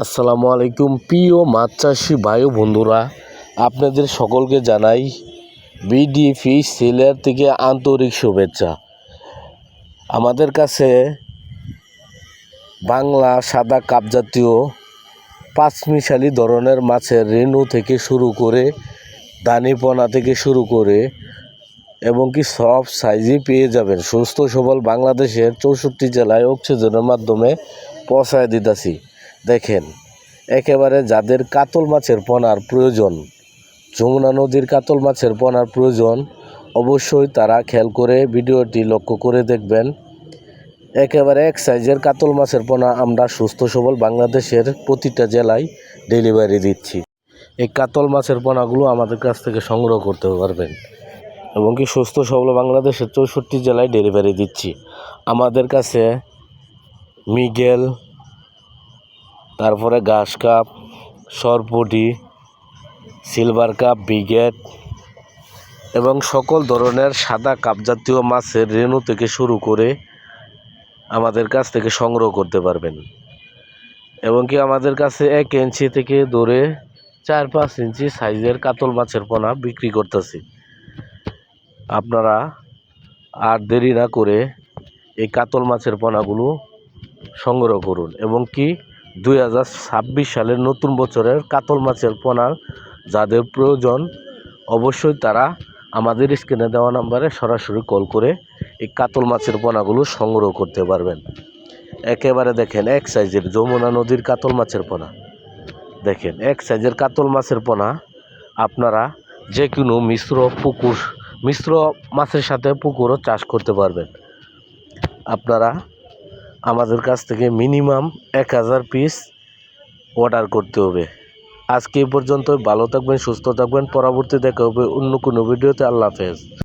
আসসালামু আলাইকুম প্রিয় মাছ চাষি ভাই ও বন্ধুরা, আপনাদের সকলকে জানাই বিডি ফিশ সেলার থেকে আন্তরিক শুভেচ্ছা। আমাদের কাছে বাংলা সাদা কাপ জাতীয় পাঁচমিশালি ধরনের মাছের রেণু থেকে শুরু করে দানিপনা থেকে শুরু করে এবং কি সব সাইজই পেয়ে যাবেন। সুস্থ সবল বাংলাদেশের 64 জেলায় অক্সিজেনের মাধ্যমে পৌঁছায় দিতেছি। দেখেন, একেবারে যাদের কাতল মাছের পোনার প্রয়োজন, যমুনা নদীর কাতল মাছের পোনার প্রয়োজন, অবশ্যই তারা খেয়াল করে ভিডিওটি লক্ষ্য করে দেখবেন। একেবারে এক সাইজের কাতল মাছের পোনা আমরা সুস্থ সবল বাংলাদেশের প্রতিটা জেলায় ডেলিভারি দিচ্ছি। এই কাতল মাছের পোনাগুলো আমাদের কাছ থেকে সংগ্রহ করতে পারবেন এবং কি সুস্থ সবল বাংলাদেশের 64 জেলায় ডেলিভারি দিচ্ছি। আমাদের কাছে মিগেল, তারপরে ঘাস কাপ, সরপুটি, সিলভার কাপ, বিগেট এবং সকল ধরনের সাদা কাপ জাতীয় মাছের রেণু থেকে শুরু করে আমাদের কাছ থেকে সংগ্রহ করতে পারবেন এবং কি আমাদের কাছে 1 ইঞ্চি থেকে ধরে 4-5 ইঞ্চি সাইজের কাতল মাছের পোনা বিক্রি করতেছি। আপনারা আর দেরি না করে এই কাতল মাছের পোনাগুলো সংগ্রহ করুন এবং কি 2026 সালের নতুন বছরের কাতল মাছের পোনা যাদের প্রয়োজন, অবশ্যই তারা আমাদের স্ক্রিনে দেওয়া নাম্বারে সরাসরি কল করে এই কাতল মাছের পোনাগুলো সংগ্রহ করতে পারবেন। একেবারে দেখেন এক সাইজের যমুনা নদীর কাতল মাছের পোনা, দেখেন এক সাইজের কাতল মাছের পোনা আপনারা যে কোনো মিশ্র মাছের সাথে পুকুরও চাষ করতে পারবেন। আপনারা আমাদের কাছ থেকে মিনিমাম 1000 পিস অর্ডার করতে হবে। আজকে এই পর্যন্ত। ভালো থাকবেন, সুস্থ থাকবেন। পরবর্তী দেখা হবে অন্য কোনো ভিডিওতে। আল্লাহ হাফেজ।